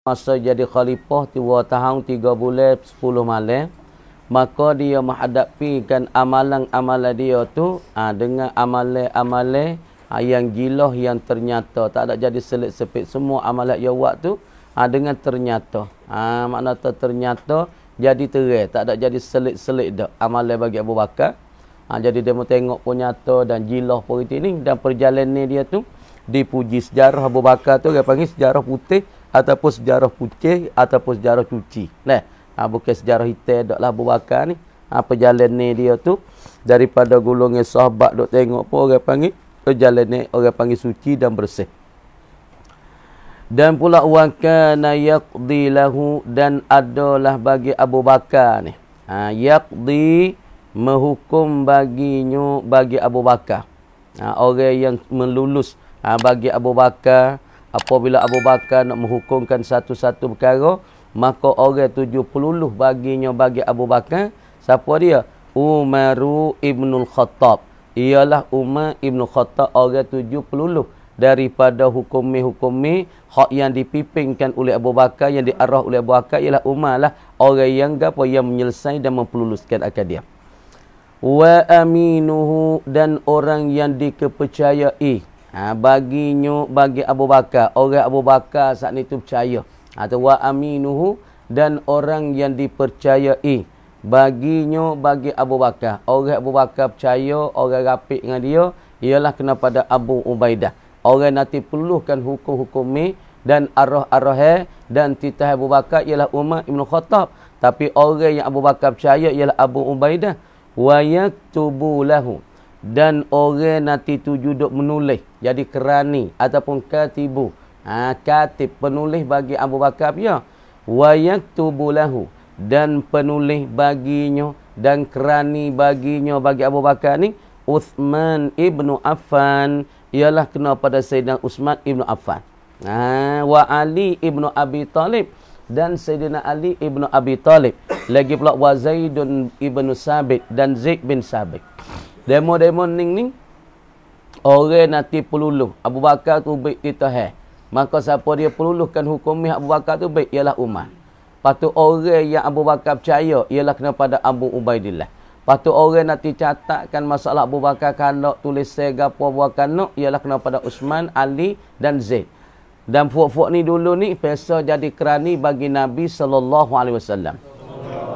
masa jadi khalifah 2 tahun 3 bulan 10 malam, maka dia menghadapikan amalan-amalan dia tu dengan amalan-amalan yang gilah yang ternyata. Tak ada jadi selit sepit semua amalan dia buat tu dengan ternyata. Makna ternyata jadi terang, tak ada jadi selit-selit dak amalan bagi Abu Bakar. Jadi dia mau tengok pun nyata dan gilah pun ini, dan perjalanan dia tu dipuji. Sejarah Abu Bakar tu dia panggil sejarah putih ataupun sejarah putih ataupun sejarah cuci. Bukan sejarah hitam daklah Abu Bakar ni. Perjalanan dia tu daripada golongan sahabat dok tengok pun orang panggil perjalanan orang panggil suci dan bersih. Dan pula wa kana yaqdi lahu, dan adalah bagi Abu Bakar ni. Yaqdi menghukum baginya bagi Abu Bakar. Orang yang melulus bagi Abu Bakar. Apabila Abu Bakar nak menghukumkan satu-satu perkara, maka orang 70 baginya bagi Abu Bakar. Siapa dia? Umaru ibnul Khattab. Ialah Umar ibn Khattab, orang 70 daripada hukumi-hukumi hak yang dipimpinkan oleh Abu Bakar, yang diarah oleh Abu Bakar, ialah Umar lah orang yang menyelesaikan dan memperluluskan akad dia. Wa aminuhu, dan orang yang dikepercayai baginya bagi Abu Bakar, orang Abu Bakar saat itu percaya. Atau wa aminuhu, dan orang yang dipercayai baginya bagi Abu Bakar, orang Abu Bakar percaya, orang rapi dengan dia, ialah kena pada Abu Ubaidah. Orang nanti perlukan hukum-hukumi dan arah-arah dan titah Abu Bakar ialah Umar ibn Khattab. Tapi orang yang Abu Bakar percaya ialah Abu Ubaidah. Wa yaktubu lahu, dan orang nanti tuju duk menulis jadi kerani ataupun katibu. Katib penulis bagi Abu Bakar ya. Wa yaktubu lahu, dan penulis baginya dan kerani baginya bagi Abu Bakar ni Uthman ibnu Affan, ialah kena pada Sayyidina Uthman ibnu Affan. Wa Ali ibnu Abi Talib, dan Sayyidina Ali ibnu Abi Talib. Lagi pula wa Zaidun ibnu Sabit, dan Zaid bin Sabit. Demo-demo ning orang nanti peluluh Abu Bakar tu baik kita maka siapa dia peluluhkan hukum Abu Bakar tu baik ialah Umar. Patu orang yang Abu Bakar percaya ialah kena pada Abu Ubaidillah. Patu orang nanti catatkan masalah Abu Bakar kalau tulis gapo Abu Bakar nak ialah kena pada Uthman, Ali dan Zaid. Dan fuak-fuak ni dulu ni biasa jadi kerani bagi Nabi sallallahu alaihi wasallam.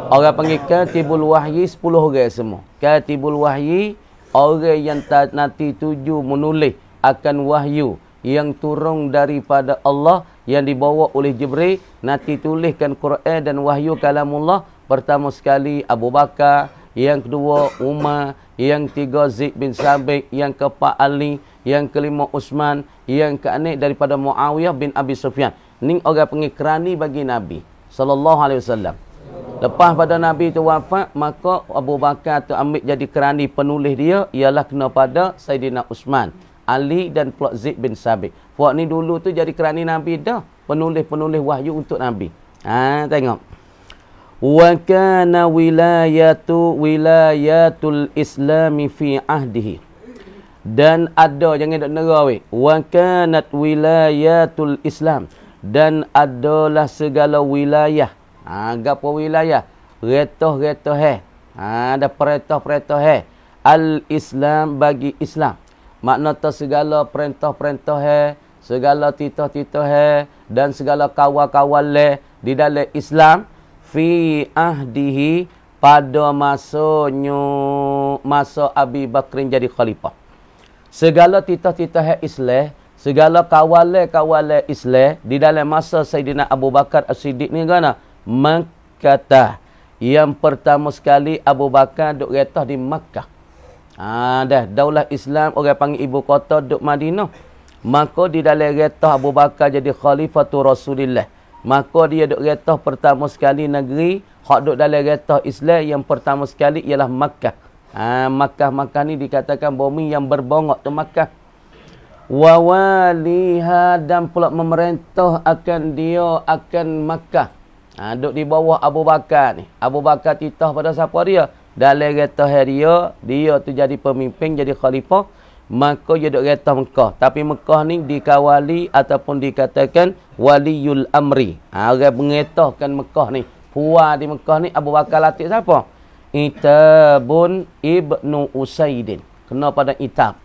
Orang panggil katibul wahyi 10 orang semua. Katibul wahyi, orang yang nanti tuju menulis akan wahyu yang turun daripada Allah, yang dibawa oleh Jibril, nanti tuliskan Quran dan wahyu kalamullah. Pertama sekali Abu Bakar, yang kedua Umar, yang ketiga Zaid bin Sabit, yang keempat Ali, yang kelima Uthman, yang keenam daripada Muawiyah bin Abi Sufyan. Ni orang panggil kerani bagi Nabi sallallahu alaihi wasallam. Lepas pada Nabi tu wafat, maka Abu Bakar tu ambil jadi kerani penulis dia ialah kena pada Sayyidina Uthman, Ali dan pula Zaid bin Sabit. Puak ni dulu tu jadi kerani Nabi dah, penulis-penulis wahyu untuk Nabi. Tengok. Wa kana wilayatul islami fi ahdihi. Dan ada, jangan dok nera weh. Wa kanat wilayatul islam, dan adalah segala wilayah. Gapo wilayah? Retah-retah ada perintah-perintah al-Islam bagi Islam. Makna tu segala perintah-perintah segala titah-titah dan segala kawal-kawal di dalam Islam fi ahdihi, pada masa Abi Bakrin jadi khalifah. Segala titah-titah Islam, segala kawal-kawal Islam di dalam masa Sayyidina Abu Bakar As-Siddiq ni kan Makkah. Yang pertama sekali Abu Bakar duk retah di Makkah. Dah daulah Islam orang panggil ibu kota duk Madinah. Maka di dalam retah Abu Bakar jadi khalifatul Rasulillah. Maka dia duk retah pertama sekali negeri hak duk dalam retah Islam yang pertama sekali ialah Makkah. Makkah ni dikatakan bumi yang berbongok tu Makkah. Wa waliha, dan pula memerintah akan dia akan Makkah. Duduk di bawah Abu Bakar ni. Abu Bakar titah pada siapa dia? Dalam retah dia tu jadi pemimpin, jadi khalifah. maka dia duk retah Mekah. Tapi Mekah ni dikawali ataupun dikatakan waliyul amri. Orang mengetahkan Mekah ni. Puan di Mekah ni Abu Bakar latih siapa? Itabun ibnu Usaidin. Kena pada Itab.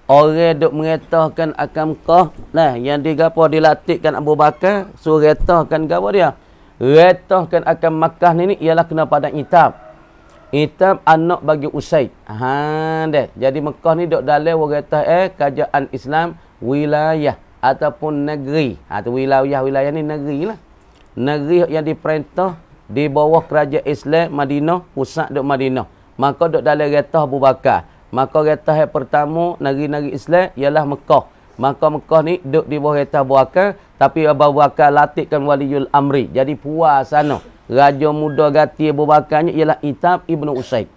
Orang duk mengetahkan akan Mekah. Nah, yang dilatihkan Abu Bakar, suruh retahkan gapo dia? Retahkan akan Makkah ni ialah kena pada Itab. Itab anak bagi Usaid. Deh. Jadi Mekah ni duk dalam waratah kerajaan Islam wilayah ataupun negeri. Tu wilayah ni negeri lah. Negeri yang diperintah di bawah kerajaan Islam Madinah, pusat duk Madinah. Maka duk dalam retah Abu Bakar. Maka retah yang pertama negeri-negeri Islam ialah Mekah. Maka Mekah ni duk di bawah retah Abu Bakar, tapi Abu Bakar latihkan waliyul amri. Jadi puas sana. Raja muda ganti Abu Bakarnya ialah Itab ibnu Usaid.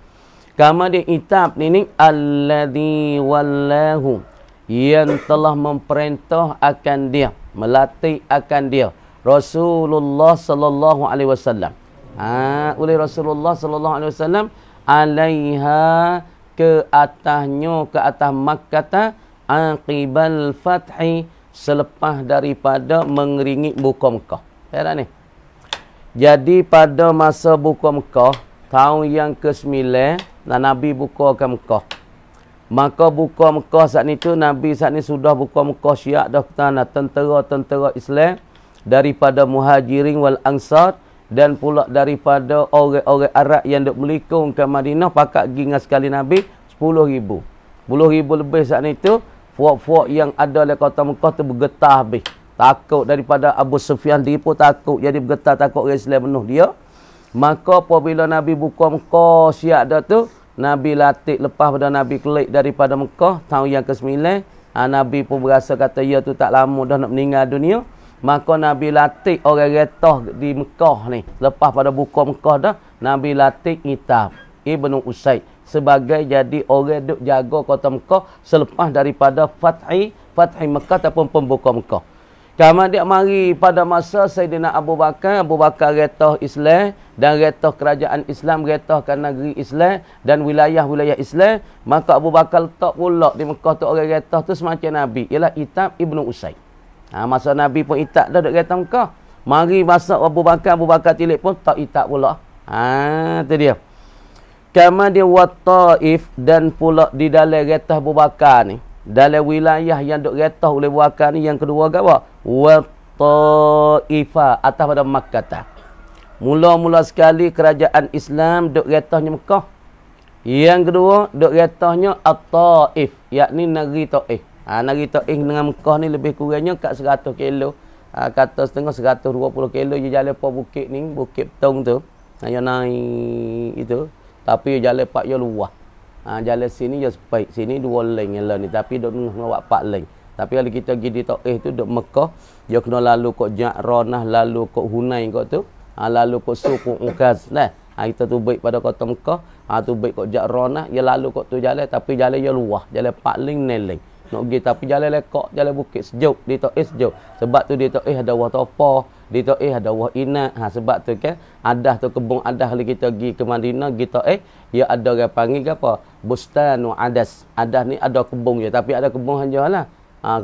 Kemudian Itab ni alladhi wallahu, yang telah memerintah akan dia, melatih akan dia Rasulullah sallallahu alaihi wasallam. Oleh Rasulullah sallallahu alaihi wasallam alaiha, ke atasnya, ke atas Makkah, aqibal fathi, selepas daripada mengeringit buka Mekah. Lihat ni. Jadi pada masa buka Mekah, tahun yang ke-9, Nabi buka ke Mekah. Maka buka Mekah saat ni tu, Nabi saat ni sudah buka Mekah, syiak dah ketana tentera-tentera Islam daripada Muhajirin wal Ansar, dan pula daripada orang-orang Arab yang duk melikung ke Madinah, pakat pergi dengan sekali Nabi 10,000. 10,000 lebih saat ni tu. Fuak-fuak yang ada di kota Mekah tu bergetah habis. Takut daripada Abu Sufyan, dia pun takut. Jadi bergetah takut orang Islam penuh dia. Maka apabila Nabi buka Mekah siap dah tu, Nabi latih lepas pada Nabi kelik daripada Mekah tahun yang ke-9. Nabi pun berasa kata ya tu tak lama dah nak meninggal dunia. Maka Nabi latih orang retah di Mekah ni. Lepas pada buka Mekah dah, Nabi latih Itab ibnu Usaid sebagai jadi orang duk jaga kota Mekah selepas daripada Fathi Mekah ataupun pembuka Mekah. Kemudian mari pada masa Sayyidina Abu Bakar retah Islam dan retah kerajaan Islam, retahkan negeri Islam dan wilayah-wilayah Islam. Maka Abu Bakar letak pula di Mekah tu orang retah tu semacam Nabi, ialah Itab ibnu Usaid. Masa Nabi pun Itab dah duk retah Mekah. Mari masa Abu Bakar tilik pun tak Itab pula. Tu dia. Kemudian wa Taif, dan pula di dalam retah Abu Bakar ni, dalam wilayah yang duk retah oleh Abu Bakar ni, yang kedua ke apa? Wa Taifah, atas pada Makkah. Mula-mula sekali kerajaan Islam duk retahnya Mekah. Yang kedua duk retahnya At-Taif, yakni negeri Taif. Negeri Taif dengan Mekah ni lebih kurangnya kat 100 kilo. Kata setengah 120 kilo je jalan po bukit ni, Bukit Petong tu. Yang naik itu. Tapi jalan pak yo luas. Jalan sini je sepaik. Sini 2 lane yang ni, tapi duk ngawak 4 lane. Tapi kalau kita pergi di Taif tu duk Mekah, dia kena lalu kok Ja'ranah, lalu kok Hunain kok tu. Lalu kok Suq Ukaz. Kita tu baik pada kota Mekah, tu baik kok Ja'ranah, dia lalu kok tu jalan, tapi jalan dia luas. Jalan 4 lane, 9 lane. Nak pergi tapi jalan lekok, jalan bukit sejuk, di Taif sejuk. Sebab tu di Taif ada wah topa, di Taif ada wah inat. Sebab tu kan adah tu kebun adah kalau kita pergi ke Madinah, pergi Taif, dia ada orang panggil ke apa? Bustanu Adas. Adah ni ada kebun je, tapi ada kebun hanya lah.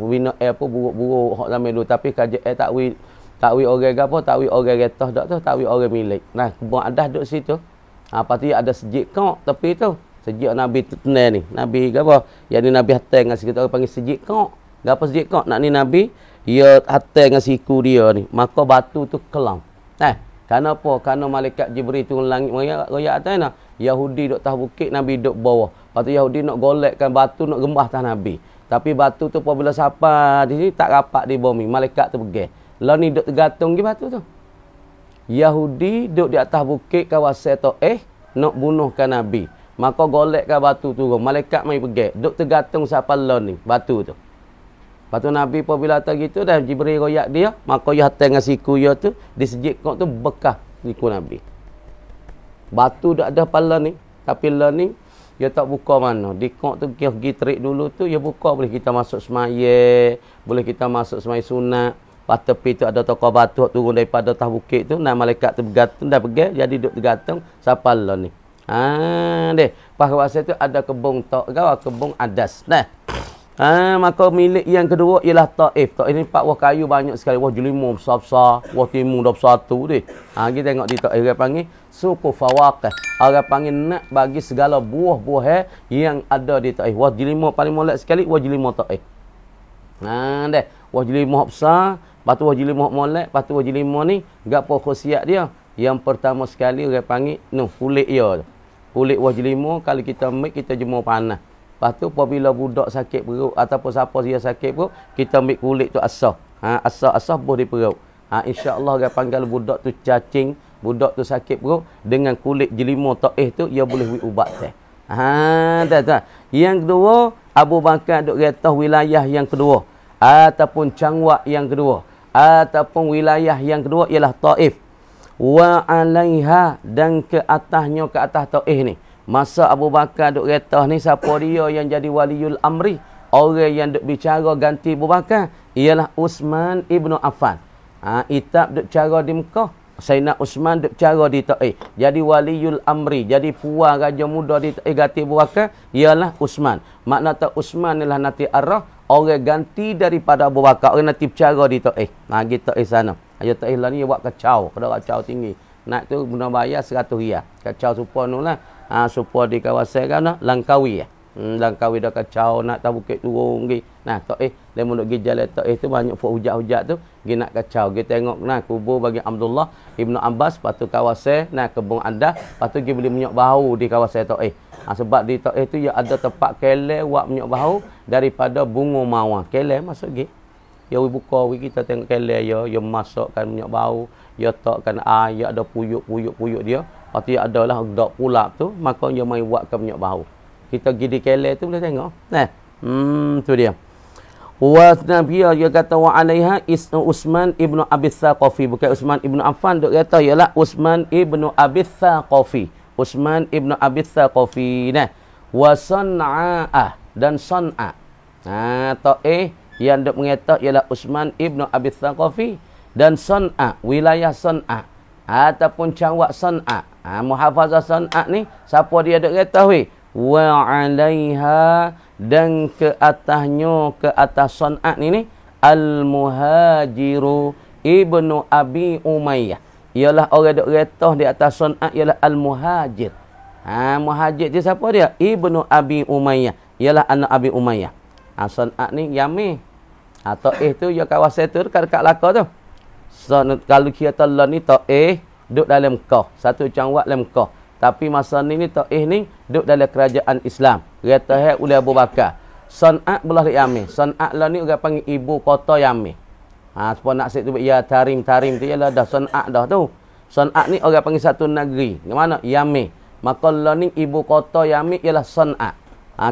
Bina air pun buruk-buruk hak zaman dulu, tapi kaji air takwi orang ke apa? Takwi orang retah dak tu, takwi orang milik. Kebun adah duduk situ. Lepas tu ada sejik kok tepi tu. Sejik Nabi tenang ni. Nabi ke apa? Yang ni Nabi hatai dengan siku. Orang panggil sejik kok. Apa sejik kok? Nak ni Nabi, dia hatai dengan siku dia ni. Maka batu tu kelam. Kenapa? Kerana malaikat Jibril tu langit royak atas ni. Yahudi duk atas bukit, Nabi duk bawah. Lepas tu Yahudi nak golekkan batu, nak gembah atas Nabi. Tapi batu tu apabila sapa di sini tak rapat di bumi. Malaikat tu pergi. Lalu ni duk tergantung di batu tu. Yahudi duk di atas bukit kawasan Taif nak bunuhkan Nabi. Maka golekkan batu tu, malaikat mai pergi. Duk tergantung siapa lawan ni, batu tu. Lepas tu Nabi apabila atas gitu dah Jibril royak dia, maka dia hantar dengan siku dia tu, di sejik kok tu bekas siku Nabi. Batu dak ada pala ni, tapi lah ni dia tak buka mana. Di kok tu dia pergi terik dulu tu, dia buka boleh kita masuk semaya, boleh kita masuk semaya sunat. Pas tepi tu ada tokau batu turun daripada atas bukit tu, nah malaikat tu bergantung dah pergi, jadi duk tergantung siapa lah ni. Pas kawasan tu ada kebun tok, kebun adas. Maka milik yang kedua ialah Taif. Taif ni 4 buah kayu banyak sekali. Buah jelima besar-besar. Buah timun dah bersatu ni. Kita tengok di Taif. Orang panggil suku fawaqah. Orang panggil nak bagi segala buah-buah yang ada di Taif. Buah jelima paling molek sekali. Buah jelima Taif. Buah jelima besar. Lepas tu buah jelima molek. Lepas tu buah jelima ni. Gapo khasiat dia? Yang pertama sekali orang panggil kulit dia. Kulit buah jelima kalau kita ambil kita jemur panas. Lepas tu apabila budak sakit perut ataupun siapa dia sakit perut, kita ambil kulit tu asah. Asah buah di perut. Insya-Allah orang panggil budak tu cacing, budak tu sakit perut dengan kulit jelima Taif tu ia boleh ubat teh. Yang kedua, Abu Bakar duk retah wilayah yang kedua ataupun cangwak yang kedua ataupun wilayah yang kedua ialah Taif. Wa 'alaiha dan ke atasnya ke atas Taif ni. Masa Abu Bakar duk retah ni siapa dia yang jadi waliul amri? Orang yang duk bicara ganti Abu Bakar ialah Uthman ibnu Affan. Itab duk cara di Mekah, Sayyidina Uthman duk cara di Taif. Jadi waliul amri, jadi puan raja muda di Taif ganti Abu Bakar ialah Uthman. Makna tak Uthman ialah nanti arah orang ganti daripada Abu Bakar, orang nanti bicara di Taif. Di Taif sana. Ayo Taif lah ni buat kacau, kada kacau tinggi. Nak tu guna bayar 100 riyal. Kacau supaya nu lah. Supaya di kawasan kan Langkawi Langkawi dah kacau nak tak bukit turun pergi. Taif dia mau pergi jalan Taif tu banyak hujat-hujat tu pergi nak kacau. Kita tengok kubur bagi Abdullah Ibnu Abbas, lepas tu kawasan kebun Adah, lepas tu pergi beli minyak bau di kawasan Taif. Sebab di Taif tu ya ada tempat kelai buat minyak bau daripada bunga mawar. Kelai masuk pergi. Ya buka kita tengok kelai ya masukkan minyak bau, ya takkan air, ada puyuk dia. Lepas tu adalah dak pulap tu, maka dia mai buatkan minyak bau. Kita pergi di kelai tu boleh tengok. Tu dia. Wa nabiyya dia kata wa 'alaiha Uthman ibnu Abi Tsaqafi, bukan Uthman ibnu Affan duk kata ialah Uthman ibnu Abi Tsaqafi. Uthman ibnu Abi Tsaqafi. Wa San'a'ah dan San'a. Taif yang duk mengata ialah Uthman ibnu Abi Tsaqafi dan San'a, wilayah San'a ataupun cangwak San'a. Muhafazah San'a ni siapa dia duk kata wa 'alaiha dan ke atasnya ke atas San'a ni Al-Muhajiru ibnu Abi Umayyah. Ialah orang duk retah di atas San'a ialah Al-Muhajir. Muhajir dia siapa dia? Ibnu Abi Umayyah. Ialah anak Abi Umayyah. San'a ni Yamin. Taif tu ya kawasan tu dekat Laka tu. Kalau kita lah ni Taif duduk dalam Mekah, satu cangwak dalam Mekah. Tapi masa ni Taif ni duduk dalam kerajaan Islam. Retah oleh Abu Bakar. San'a belah Yamin. San'a lah ni orang panggil ibu kota Yamin. Sebab nak tu ya tarim tu ialah dah San'a dah tu. San'a ni orang panggil satu negeri. Di mana? Yamin. Maka lah ni ibu kota Yamin ialah San'a.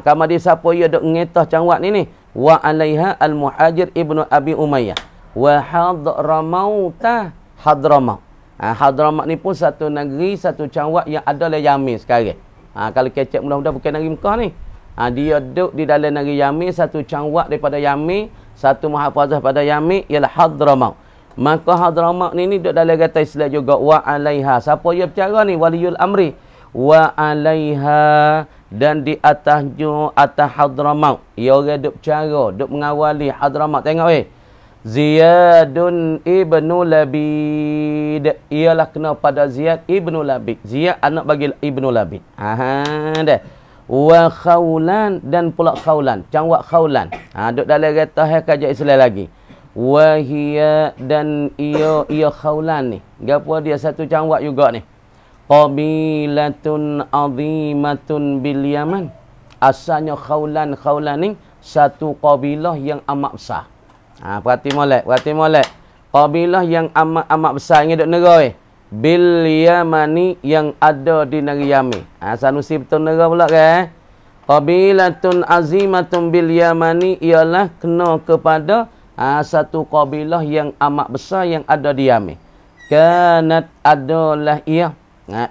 Kama dia siapa ia duk ngetah cangwak ni. Wa 'alaiha Al-Muhajir ibnu Abi Umayyah. Wa Hadramauta Hadramaut. Hadramaut ni pun satu negeri, satu cangwak yang ada dalam Yamin sekarang. Kalau kecek mudah-mudahan bukan negeri Mekah ni. Dia duduk di dalam negeri Yamin, satu cangwak daripada Yamin, satu muhafazah pada Yamin ialah Hadramaut. Maka Hadramaut ni duduk dalam kata Islam juga. Wa 'alaiha. Siapa dia bercara ni? Waliul amri. Wa 'alaiha dan di atasnya atas Hadramaut. Ia orang duduk bercara, duduk mengawali Hadramaut. Tengok Ziyadun ibnu Labid. Ialah kena pada Ziyad ibnu Labid. Ziyad anak bagi ibnu Labid. Dah. Wa Khawlan dan pula Khawlan. Cangwak Khawlan. Duduk dalam kata kajian Islam lagi. Wa hiya dan ia Khawlan ni. Gapo dia satu cangwak juga ni. Qabilatun azimatun bil Yaman. Asalnya Khawlan ni satu kabilah yang amat besar. Perhati molek. Kabilah yang amat besar ni duk negara bil Yamani yang ada di negeri Yamin. Sanusi betul negara pula kan. Qabilatun azimatun bil Yamani ialah kena kepada satu kabilah yang amat besar yang ada di Yamin. Kanat adalah ia.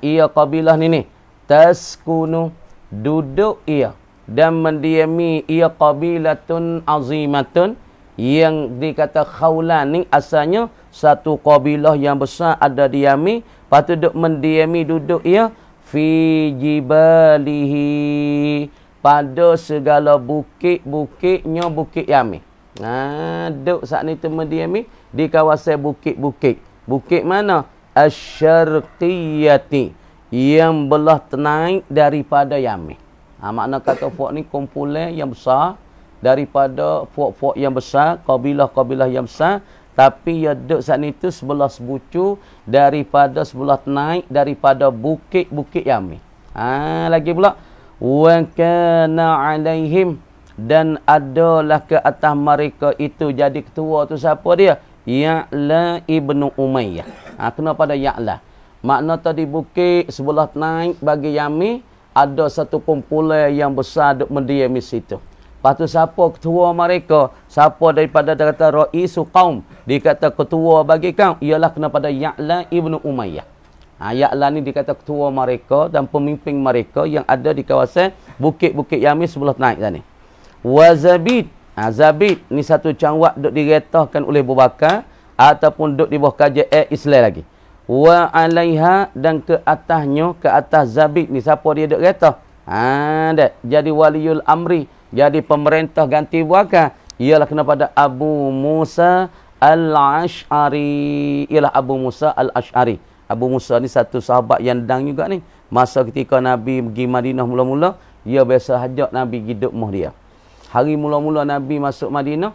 Ia kabilah ni taskunu duduk ia dan mendiami ia qabilatun azimatun yang dikata Khawlan ni asalnya satu kabilah yang besar ada di Yamin. Lepas tu duduk mendiami duduk ia fi jibalihi pada segala bukit-bukitnya Bukit Yamin. Duk saat ni temediami di kawasan bukit-bukit. Bukit mana? Asy-Syarqiyyati, yang belah naik daripada Yamin. Makna kata puak ni kumpulan yang besar daripada puak-puak yang besar, kabilah-kabilah yang besar, tapi ya duk saat ni tu sebelah sebucu daripada sebelah naik daripada bukit-bukit Yamin. Lagi pula wa kana alaihim, dan adalah ke atas mereka itu, jadi ketua tu siapa dia? Ya'la ibnu Umayyah. Kena pada Ya'la. Makna tadi bukit sebelah naik bagi Yamin, ada satu kumpulan yang besar duk mendiami situ. Lepas tu siapa ketua mereka? Siapa daripada dia kata ra'isu qaum, dikata ketua bagi kaum, ialah kena pada Ya'la ibnu Umayyah. Ya'la ni dikata ketua mereka dan pemimpin mereka yang ada di kawasan bukit-bukit Yamin sebelah naik tadi. Wa Zabid. Zabid ni satu cangwak duk diretahkan oleh Abu Bakar ataupun duk di bawah kajian Islam lagi. Wa alaiha, dan ke atasnya, ke atas Zabid ni siapa dia duk retah? Jadi waliul amri, jadi pemerintah ganti Abu Bakar, ialah kena pada Abu Musa al-Ash'ari. Ialah Abu Musa al-Ash'ari. Abu Musa ni satu sahabat yang dang juga ni. Masa ketika Nabi pergi Madinah mula-mula, dia biasa hajat Nabi hidup muh dia. Hari mula-mula Nabi masuk Madinah,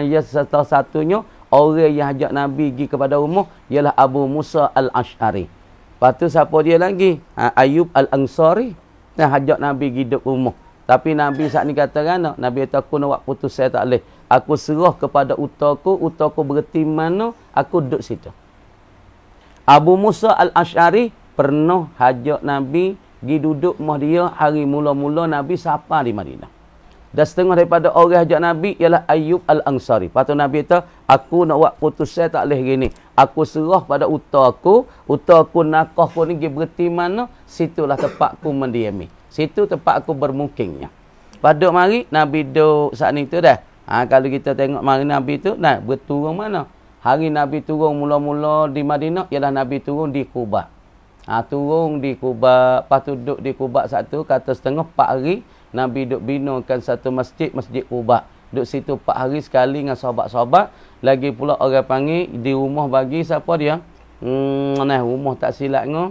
ya salah satunya orang yang hajat Nabi pergi kepada rumah ialah Abu Musa al-Ash'ari. Lepas tu siapa dia lagi? Ayub al-Ansari. Hajat Nabi hidup rumah. Tapi Nabi saat ni kata kan, Nabi kata aku nak buat putus saya tak boleh. Aku serah kepada utaku berhenti mana, aku duduk situ. Abu Musa al-Ash'ari pernah hajat Nabi pergi duduk rumah dia hari mula-mula Nabi sapa di Madinah. Dan setengah daripada orang hajat Nabi ialah Ayub al-Ansari. Lepas tu Nabi kata, aku nak buat putus saya tak boleh gini. Aku serah pada utaku nakah aku ni pergi berhenti mana, situlah tempatku mendiami. Situ tempat aku bermukimnya. Pada mari Nabi duduk saat ni tu dah. Kalau kita tengok mari Nabi tu, berturun mana? Hari Nabi turun mula-mula di Madinah ialah Nabi turun di Quba. Turun di Quba, lepas tu duduk di Quba satu, kata setengah 4 hari Nabi duduk binakan satu masjid Quba. Duduk situ 4 hari sekali dengan sahabat-sahabat. Lagi pula orang panggil di rumah bagi siapa dia? Rumah tak silap ngah.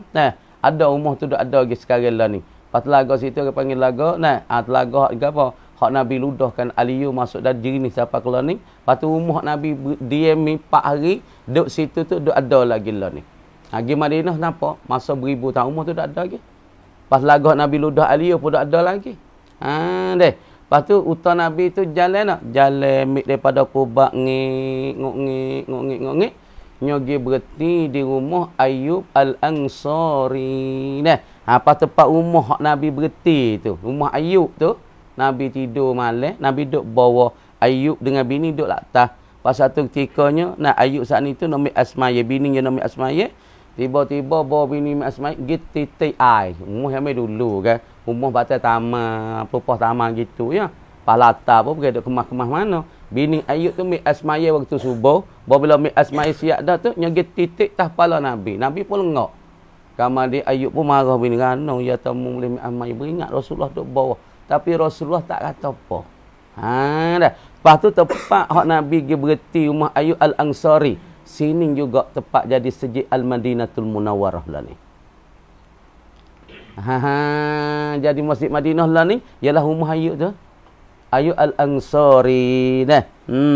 Ada rumah tu ada lagi sekarang lah ni. Lepas telaga situ orang panggil telaga. Telaga apa? Hak Nabi ludahkan Aliyu masuk dari jenis siapa keluar ni. Lepas tu rumah Nabi diam 4 hari. Duduk situ tu duduk ada lagi lah ni. Pergi Madinah nampak? Masa 1000 tahun rumah tu duduk ada lagi. Lepas telaga Nabi ludah Aliyu pun duduk ada lagi. Lepas tu utar Nabi tu jalan jalan daripada Quba ngik. Nyogi berhenti di rumah Ayub al-Ansari. Apa tempat rumah hak Nabi berhenti tu? Rumah Ayub tu. Nabi tidur malam, Nabi duduk bawah Ayub dengan bini duduk atas. Pas satu ketikanya, Ayub saat ni tu nama Asmaya, bini yang nama Asmaya. Tiba-tiba bawa bini Asmaya pergi titik air. Rumah yang dulu kan. Rumah batas taman, pelupah taman gitu ya. Pas latar pun pergi duduk kemah-kemah mana. Bini Ayub tu ambil Asmaya waktu subuh. Bila ambil Asmaya siap dah tu, nyagi titik tah kepala Nabi. Nabi pun lengok. Kamar dia Ayub pun marah bini kanong. Ya tamu boleh ambil Asmaya. Beringat Rasulullah duduk bawah. Tapi Rasulullah tak kata apa. Dah. Lepas tu tempat hak Nabi pergi berhenti rumah Ayub al-Ansari. Sini juga tempat jadi Masjid Al-Madinatul Munawwarah lah ni. Jadi Masjid Madinah lah ni ialah rumah Ayub tu. Ayub al-Ansari.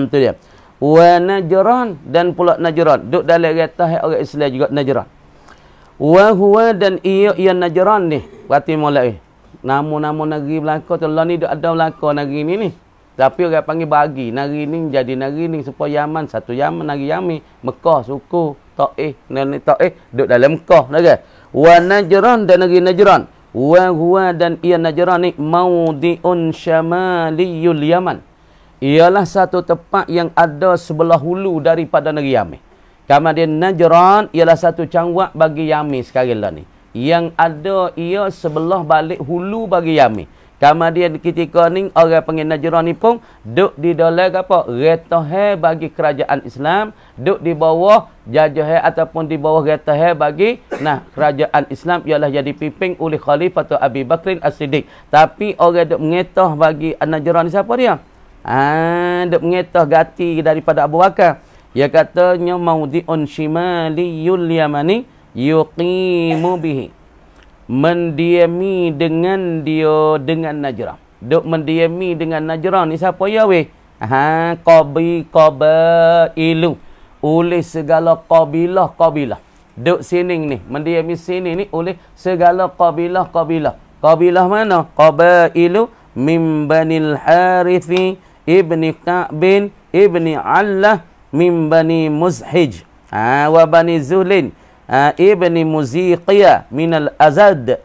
Tu dia. Wa Najran, dan pula Najran. Duduk dalam retah orang Islam juga Najran. Wa huwa, dan ia Najran ni. Berarti mulai nama-nama negeri Melaka tu lah ni ada Melaka negeri ni. Tapi orang panggil bagi negeri ni jadi negeri ni supaya Yaman, satu Yaman negeri Yamin, Mekah suku Taif, Taif duduk dalam Mekah dah. Wa Najran, dan negeri Najran. Wa huwa, dan ia Najran ni maudiun syamaliyul Yaman. Ialah satu tempat yang ada sebelah hulu daripada negeri Yamin. Kemudian Najran ialah satu cangwak bagi Yamin sekarang lah ni. Yang ada ia sebelah balik hulu bagi Yamin. Kemudian ketika ni orang panggil Najran ni pun duk di dalam apa? Retahe bagi kerajaan Islam, duk di bawah jajahe ataupun di bawah retahe bagi kerajaan Islam ialah jadi pimpin oleh Khalifah Abi Bakrin As-Siddiq. Tapi orang duk mengetah bagi Najran ni siapa dia? Duk mengetah gati daripada Abu Bakar. Dia katanya maudhi'un shimaliyul yamani yuqimu bihi. Mendiami dengan dia dengan Najran. Duk mendiami dengan Najran ni siapa ya weh? Qabailu. Oleh segala kabilah. Duk sini ni, mendiami sini ni oleh segala kabilah. Kabilah mana? Qabailu min Banil Harithi ibni Ka'bin ibni Allah min Bani Muzhij wa Bani Zuhlin ibni Muziqiyah minal Azad.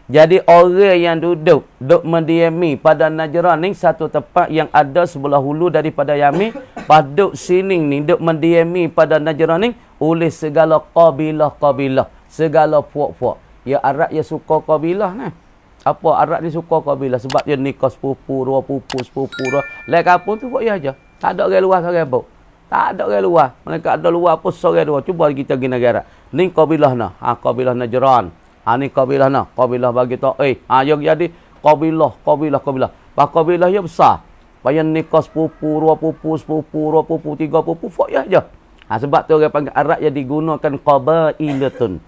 Jadi orang yang duduk mendiami pada Najran ni satu tempat yang ada sebelah hulu daripada Yamin. Paduk sini ni duk mendiami pada Najran ni oleh segala kabilah, segala puak-puak. Ya Arab ya suka kabilah nah. Apa Arab ni suka kabilah sebab dia nikah sepupu, dua pupu, sepupu. Lain kampung tu buat ya aja. Tak ada orang luar orang bau. Tak ada orang luar. Mereka ada luar apa seorang dua. Cuba kita pergi negara. Ni kabilah nah. Kabilah Najran. Ni kabilah nah. Kabilah bagi tahu. Yang jadi kabilah. Pak kabilah ya besar. Payah nikah sepupu, dua pupu, tiga pupu. Fok ya aja. Sebab tu orang panggil Arab yang digunakan qabilatun.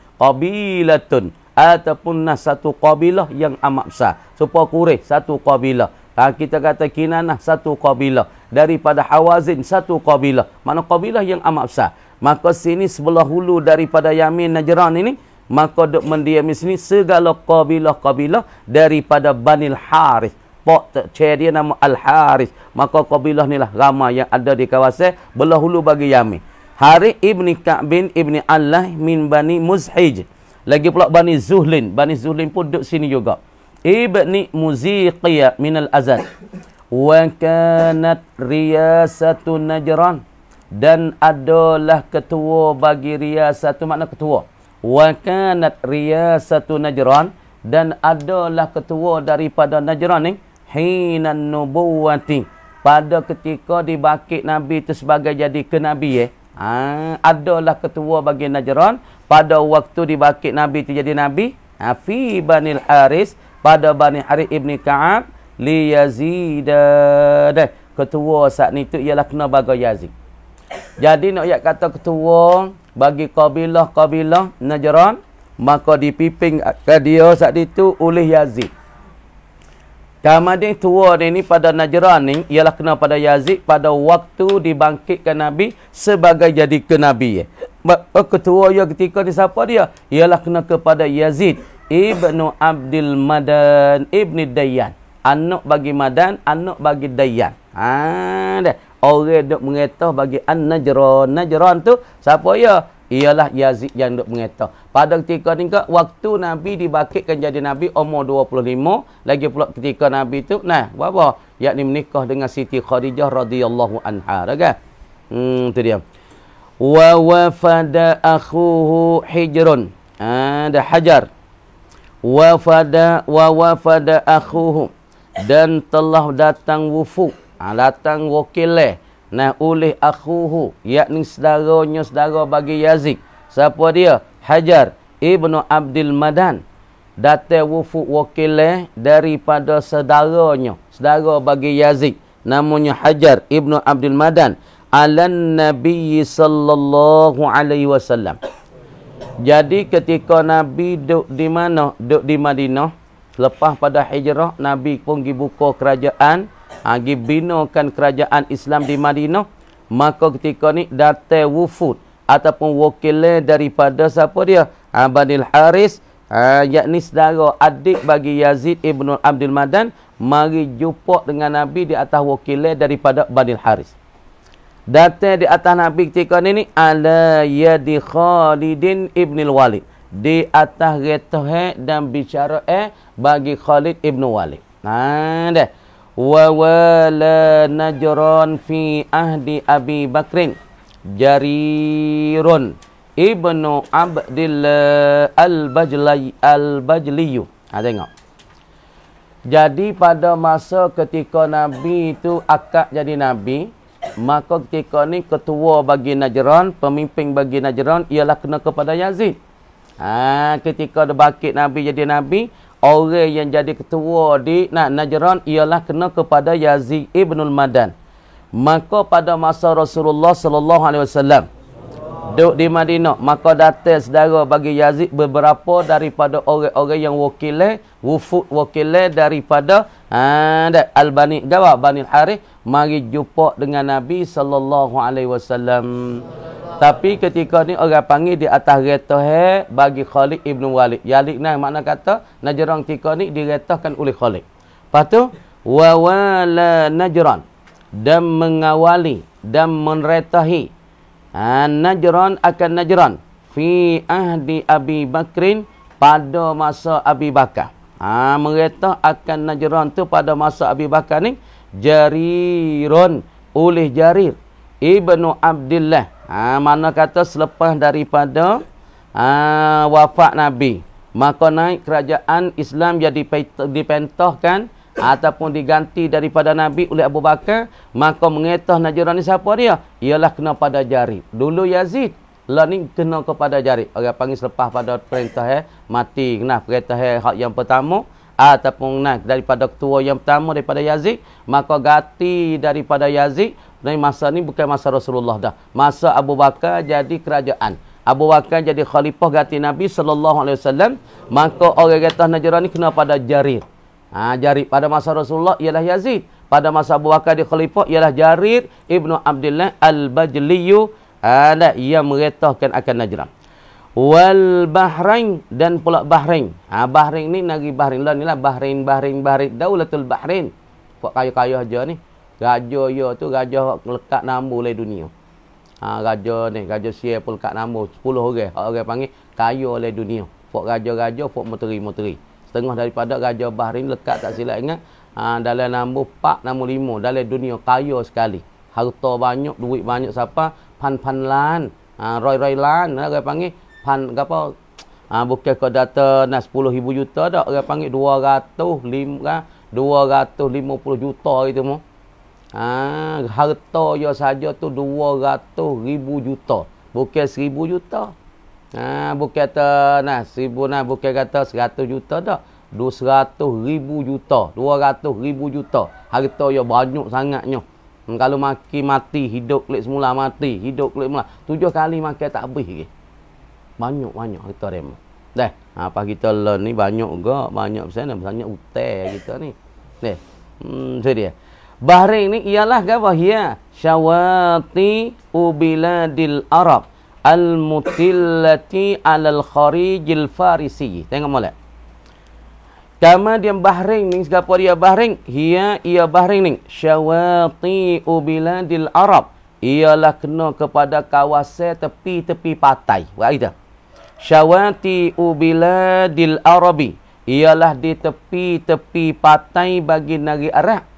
Ataupun satu kabilah yang amat besar. Supaya Quraisy satu kabilah. Kita kata Kinanah satu kabilah. Daripada Hawazin satu kabilah. Mana kabilah yang amat besar. Maka sini sebelah hulu daripada Yamin Najran ini. Maka duk mendiami sini segala kabilah daripada Banil Harith. Pok dia nama Al-Harith. Maka kabilah ni lah ramai yang ada di kawasan belah hulu bagi Yamin. Harith ibni Ka'bin ibni Allah min Bani Muzhij. Lagi pula Bani Zuhlin. Bani Zuhlin pun duk sini juga. Ibni Muziqiyah minal Azad. Wa kanat riyasatu Najran. Dan adalah ketua bagi riyasatu, makna ketua. Wa kanat riyasatu Najran. Dan adalah ketua daripada Najran ni. Hinan nubuwati. Pada ketika dibangkit Nabi itu sebagai jadi kenabi adalah ketua bagi Najran. Pada waktu dibangkit Nabi itu jadi Nabi. Fi Banil Haris. Pada Bani Harith ibni Ka'ab. Li Yazid. Ketua saat ni tu ialah kena bagi Yazid. Jadi nak kata ketua bagi kabilah Najran, maka dipimpin ke dia saat itu oleh Yazid. Kemudian tua ni pada Najran ni ialah kena pada Yazid pada waktu dibangkitkan Nabi sebagai jadi kenabi. Ketua dia ketika ni siapa dia? Ialah kena kepada Yazid ibnu Abdul Madan ibni Dayyan. Anak bagi Madan, anak bagi Dayyan. Orang duk mengetah bagi An-Najran. Najran tu siapa ya? Ialah Yazid yang duk mengetah. Pada ketika ni waktu Nabi dibangkitkan jadi Nabi umur 25, lagi pula ketika Nabi tu berapa? Yakni menikah dengan Siti Khadijah radhiyallahu anha, kan? Tu dia. Wa wafada akhuhu Hijrun. Ada Hajar. Wa wafada akhuhu. Dan telah datang wufud, datang wakil oleh akhuhu, yakni saudara bagi Yazid. Siapa dia? Hajar ibnu Abdul Madan. Datang wufud wakil daripada saudaranya, saudara bagi Yazid, namanya Hajar ibnu Abdul Madan, alan Nabi sallallahu alaihi wasallam. Jadi ketika Nabi duduk di mana? Duduk di Madinah. Lepas pada hijrah, Nabi pun pergi buka kerajaan, pergi binakan kerajaan Islam di Madinah. Maka ketika ni datang wufud ataupun wakil daripada siapa dia? Banil Haris, yakni saudara adik bagi Yazid ibn Abdul Madan, mari jumpa dengan Nabi di atas wakil daripada Banil Haris. Datang di atas Nabi ketika ni ala yadi Khalidin ibnil Walid. Di atas retah dan bicara bagi Khalid ibn Walid. Dah. Wa wala Najran fi ahdi Abi Bakrin Jarirun ibnu Abdillah al-Bajli. Tengok. Jadi pada masa ketika Nabi itu akad jadi Nabi, maka ketika ni ketua bagi Najran, pemimpin bagi Najran ialah kena kepada Yazid. Ketika ada bakit Nabi jadi Nabi, orang yang jadi ketua di Najran ialah kena kepada Yazid ibnul Madan. Maka pada masa Rasulullah sallallahu alaihi wasallam duduk di Madinah, maka datang saudara bagi Yazid beberapa daripada orang-orang yang wufud wakil daripada Al-Bani Gawa Bani Harith mari jumpa dengan Nabi sallallahu alaihi wasallam. Tapi ketika ni orang panggil di atas kereta bagi Khalid ibn Walid. Yazid nah makna kata Najran ketika ni diretahkan oleh Khalid. Lepas tu wala Najran dan mengawali dan menretahi Najran akan Najran fi ahdi Abi Bakrin pada masa Abi Bakar. Mereka akan Najran tu pada masa Abi Bakar ni Jarirun oleh Jarir ibnu Abdullah. Mana kata selepas daripada wafat Nabi, maka naik kerajaan Islam jadi dipentahkan ataupun diganti daripada Nabi oleh Abu Bakar, maka mengetah Najran ni siapa dia? Ialah kena pada Jarir. Dulu Yazid, lah ni kena kepada Jarir. Orang panggil selepas pada perintah mati, kena perintah hak yang pertama ataupun daripada ketua yang pertama daripada Yazid, maka ganti daripada Yazid. Dan masa ni bukan masa Rasulullah dah. Masa Abu Bakar jadi kerajaan. Abu Bakar jadi khalifah ganti Nabi sallallahu alaihi wasallam, maka orang kata Najran ni kena pada Jarir. Jarir pada masa Rasulullah ialah Yazid. Pada masa Abu Bakar di khalifah ialah Jarir ibnu Abdullah al-Bajliyu yang meretahkan akan Najran. Wal Bahrain dan pula Bahrain. Bahrain ni negeri Bahrain lah, inilah Bahrain Daulatul Bahrain. Buat kaya-kaya aja ni. Raja ya tu raja lekat nombor oleh dunia. Raja ni, raja Syekh pun lekat nombor 10 orang. Orang panggil kaya oleh dunia. Buat raja-raja, buat menteri-menteri. Setengah daripada raja Bahrain lekat tak silap ingat. Dalam nombor 4, nombor 5. Dalam dunia kaya sekali. Harta banyak, duit banyak siapa? Pan-pan lan. Roy-roy lan. Orang panggil pan apa? Bukan kau data 10,000 juta dah. Orang panggil 250 juta gitu mu. Harta dia saja tu 200,000 juta. Bukan 1,000 juta. Bukan kata 1,000 bukan kata 100 juta dah. 200,000 juta. 200,000 juta. Harta dia banyak sangatnya. Kalau mati, hidup klik semula mati. Hidup klik semula. 7 kali makan tak habis lagi. Banyak harta dia. Dah, apa kita learn ni banyak juga. Banyak pasal banyak utang kita ni. Itu dia. Bahrain ni ialah apa? Ya, syawati ubiladil Arab al-mutillati alal kharijil farisi. Tengok molek. Kemudian Bahrain ni siapa dia Bahrain? Ia Bahrain ni syawati ubiladil Arab. Ialah kena kepada kawasan tepi-tepi pantai. Buat kita. Syawati ubiladil Arabi. Ialah di tepi-tepi pantai bagi negeri Arab.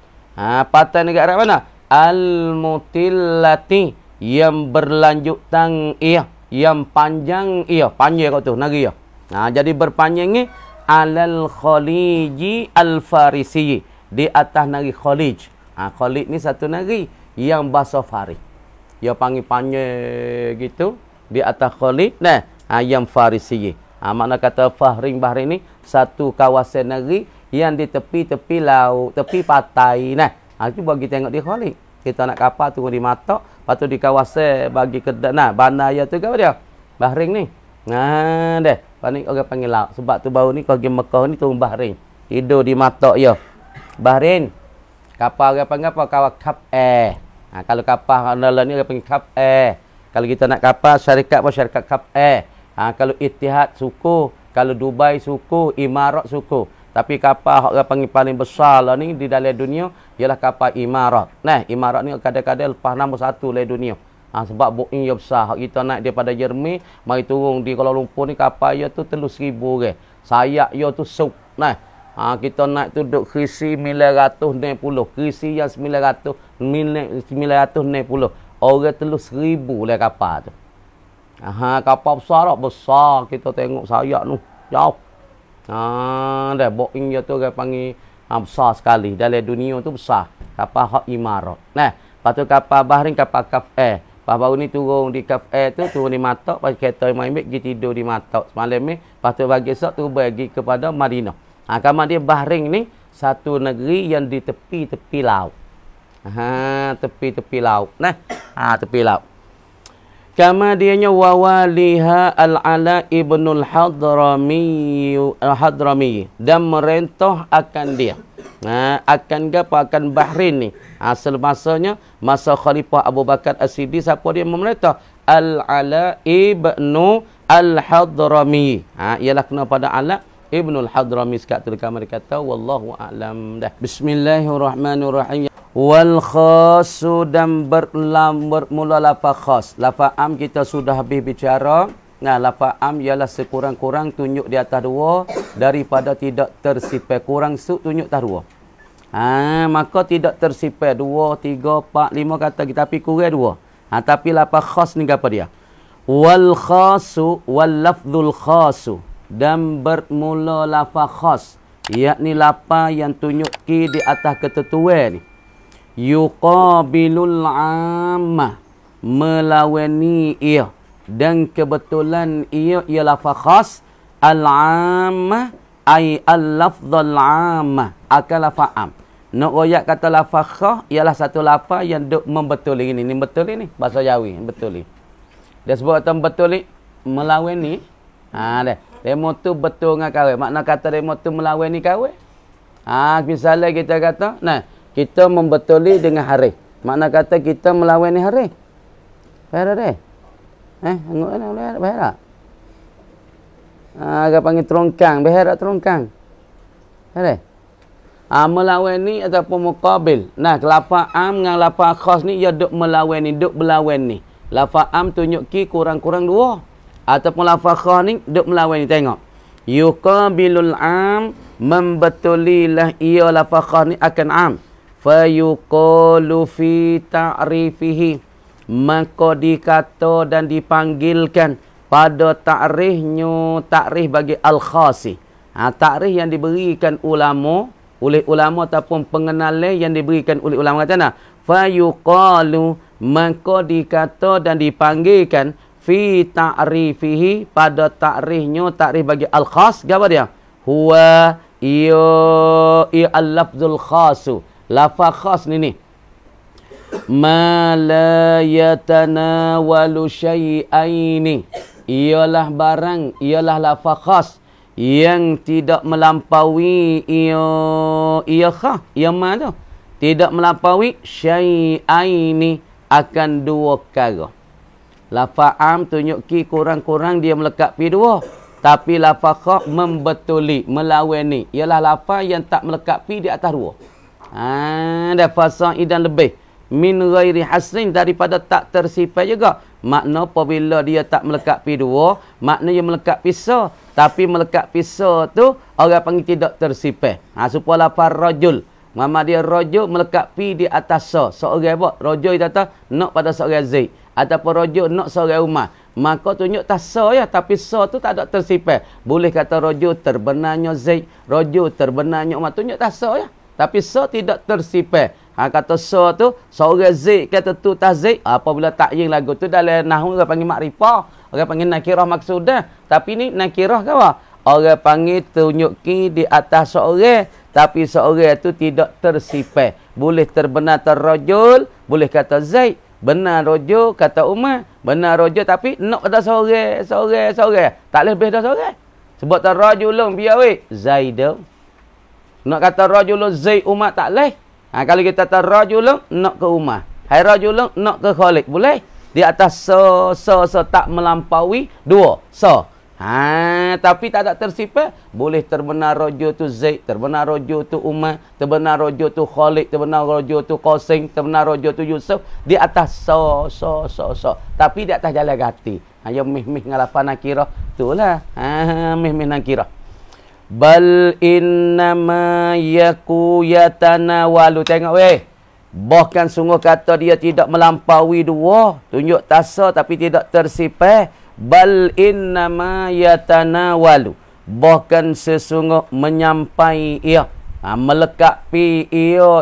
Pantai negara Arab mana? Al-mutillati yang berlanjutan ia, yang panjang ia, panjang kau tu negeri ia. Jadi berpanjang ni alal khaliji al-farisi, di atas negeri Khalij. Khalij ni satu negeri yang bahasa Faris. Dia panggil panjang gitu di atas Khalij yang Farisi. Makna kata Bahrain ni satu kawasan negeri yang di tepi-tepi laut, tepi pantai. Itu bagi tengok di Khalid. Kita nak kapal tunggu di Matok, lepas tu di kawasan bagi ke bandar tu ke dia? Bahrain ni. Deh. Panik orang panggil laut. Sebab tu baru ni kau pergi Mekah ni turun Bahrain. Tidur di Matok ya. Bahrain. Kapal orang panggil apa? Kapal Kap Air. Kalau kapal dalam ni orang panggil Kap Air. Kalau kita nak kapal syarikat apa? Syarikat Kap Air. Kalau Ittihad suku, kalau Dubai suku, Imarat suku. Tapi kapal orang panggil paling besar lah ni di dalam dunia ialah kapal Imarat. Imarat ni kadang-kadang lepas nombor 1 dalam dunia. Sebab Boeing dia besar. Kita naik daripada Jerman, mari turun di Kuala Lumpur ni kapal dia tu 3,000 orang. Sayap dia tu sub. Kita naik tu duk krisi 960. Krisi yang 960. Orang 3,000 lah kapal tu. Kapal besar tak? Besar. Kita tengok sayap tu. Jauh. Dah Boeing dia tu orang panggil Besar sekali. Dalam dunia tu besar. Kapal hak imarat. Nah, lepas tu kapal Bahrain, kapal Kaf Air. Lepas baru ni turun di Kaf Air tu, turun di Matok. Lepas kereta main pergi tidur di Matok. Semalam ni, lepas tu bagi esok tu pergi kepada Madinah. Kamar dia Bahrain ni, satu negeri yang di tepi-tepi laut. Tepi-tepi laut. Nah, tepi laut. Kemudiannya wawaliha Al-Ala ibnul Hadrami dan merentah akan dia. Akan apa? Akan Bahrain ni. Semasanya masa Khalifah Abu Bakar As-Siddiq, siapa dia memerintah? Al-Ala ibnu Al-Hadrami. Ialah kena pada Ala ibnul Hadrami. Sekat tu mereka kata wallahu a'lam dah. Bismillahirrahmanirrahim. Wal khasu dan bermula lafaz khas. Lafaz am kita sudah habis bicara. Nah, lafaz am ialah sekurang-kurang tunjuk di atas dua daripada tidak tersipai. Kurang tunjuk atas dua. Maka tidak tersipai 2, 3, 4, 5 kata kita, tapi kurang dua. Tapi lafaz khas ni apa dia? Wal khasu wal lafzul khasu dan bermula lafaz khas, yakni lafaz yang tunjuki di atas ketentuan ni. Yuqabilul ammah, melawani ia, dan kebetulan ia ialah lafaz khas. Al-ammah ay al-lafzul ammah, akan lafaz am. Nak royak kata lafaz khas ialah satu lafaz yang duk membetul ini. Ni betul ni bahasa Jawi, betul ni. Dia sebut kata betul ni melawani. Dah. Demo tu betul dengan kawin. Makna kata demo tu melawani kawin. Misalnya kita kata, nah, kita membetuli dengan hari. Makna kata kita melawani hari. Faham tak? Tengok ni boleh faham tak? Agak panggil terongkang. Faham tak terongkang? Faham tak? Melawani ataupun muqabil. Nah, lafaz am dengan lafaz khas ni ia duk melawani, duk berlawani. Lafaz am tunjuki kurang-kurang dua. Ataupun lafaz khas ni duk melawani. Tengok. Yuqabilul am, membetulilah ia lafaz khas ni akan am. Fayuqalu fi ta'rifihi, maka dikata dan dipanggilkan pada ta'rifnya, ta'rif bagi al-khasi. Ta'rif yang diberikan oleh ulama ataupun pengenalan yang diberikan oleh ulama. Kata nak fayuqalu, maka dikata dan dipanggilkan fi ta'rifihi, pada ta'rifnya, ta'rif bagi al-khas. Apa dia? Huwa iya al-lafzul khasu, lafaz khas ni. Ma la yatanawalu syai'aini, ialah barang, ialah lafaz khas yang tidak melampaui ia khas, ia ma tu tidak melampaui syai'aini, akan dua perkara. Lafaz am tunjuki kurang-kurang dia melekat pi dua, tapi lafaz khas membetuli, melawani, ialah lafaz yang tak melekat pi di atas dua. Ada fasaidan lebih min ghairi hasrin, daripada tak tersipai juga. Makna apabila dia tak melekat pi dua, makna dia melekat pisah, tapi melekat pisah tu orang panggil tidak tersipai. Supaya lafaz rajul, mama dia rajul melekat pi di atas sa. Seorang apa? Rajul kata nak pada seorang Zaid, ataupun rajul nak seorang Umar. Maka tunjuk tak sa ya, tapi sa tu tak ada tersipai. Boleh kata rajul terbenarnya Zaid, rajul terbenarnya Umar. Tunjuk tak sa ya. Tapi sa tidak tersipai. Kata sa tu, seorang Zaid kata tu tak Zaid. Apabila takying lagu tu dalam nahwu orang panggil makrifah, orang panggil nakirah maksudah. Tapi ni nakirah ke apa? Orang panggil tunjuki di atas seorang, tapi seorang tu tidak tersipai. Boleh terbenar terrajul, boleh kata Zaid. Benar rajul kata Umar, benar rajul tapi nak kata seorang. Tak lebih dah seorang. Sebab terrajulun biar weh Zaid. Nak kata rajulun Zaid Umar tak leh. Kalau kita kata rajulun nak ke Umar, hai rajulun nak ke Khalid, boleh. Di atas so tak melampaui dua. Tapi tak ada tersipai. Boleh terbenar rajul tu Zaid, terbenar rajul tu Umar, terbenar rajul tu Khalid, terbenar rajul tu Qasim, terbenar rajul tu Yusuf. Di atas so. Tapi di atas jalan gati. Yang mih dengan lafaz nakirah. Itulah. Mih nakirah. Bal innama yatanawalu. Tengok weh. Bahkan sungguh kata dia tidak melampaui dua. Tunjuk tasa tapi tidak tersipai. Bal innama yatanawalu. Bahkan sesungguh menyampai ia. Melekat pi ia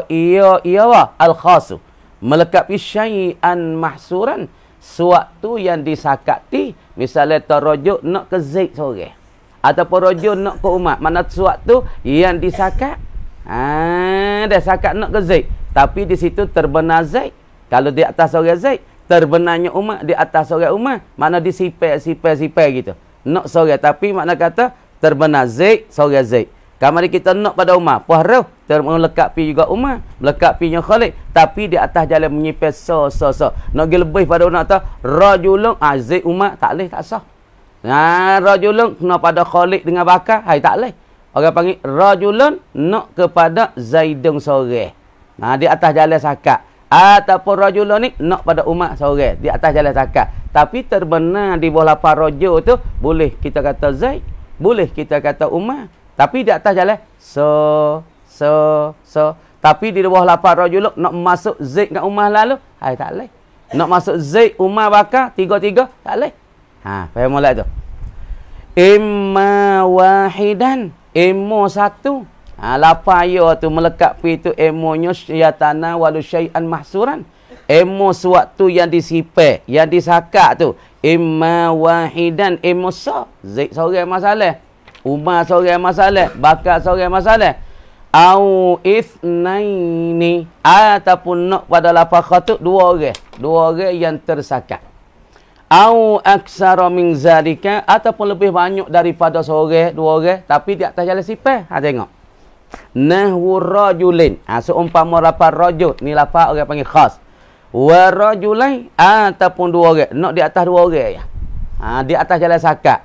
al-khasu. Melekat pi syai'an mahsuran. Suatu yang disakati. Misalnya terrujuk nak ke Zaid sore. Ataupun rujuk nak ke Umar. Mana suatu yang disakat. Dah sakat nak ke Zaid. Tapi di situ terbenar Zaid. Kalau di atas sore Zaid, terbenarnya Umar di atas sore Umar. Mana disipai gitu. Nak sore. Tapi makna kata terbenar Zaid, sore Zaid. Kamari kita nak pada Umar. Puharau. Melekat pi juga Umar. Melekat pi nya Khalid. Tapi di atas jalan menyipai so. Nak pergi lebih pada nak kata rajulun Zaid Umar. Tak boleh, tak sah. Rajulun kena pada Khalid dengan Bakar. Hai, tak boleh. Orang panggil rajulun nak kepada Zaidun sore. Di atas jalan sakat. Ataupun rajulun ni nak pada Umar sore. Di atas jalan sakat. Tapi terbenar di bawah lapar rajul tu. Boleh kita kata Zaid. Boleh kita kata Umar. Tapi di atas jalan so. Tapi di bawah lapar rajulun nak masuk Zaid dengan Umar lalu. Hai, tak boleh. Nak masuk Zaid, Umar, Bakar. Tiga-tiga. Tak boleh. Faham mulai tu. Imma wahidan. Emo satu. Lapa ya tu melekat pi tu emonyo syai'ana walu syai'an mahsuran. Emo suatu yang disipai, yang disakat tu. Imma wahidan emo sa. Zaid sore masalah. Umar sore masalah. Bakar sore masalah. Au ithnaini. Ataupun nak pada lapa khatub dua orang. Dua orang yang tersakat. Au aksara min zalika, ataupun lebih banyak daripada seorang, dua orang, tapi di atas jalan sipai. Tengok. Nahwu rajulin. Seumpama lapan rajul. Ni lapan orang panggil khas. Wa rajulain, ataupun dua orang. Nak di atas dua orang ya. Di atas jalan sakat.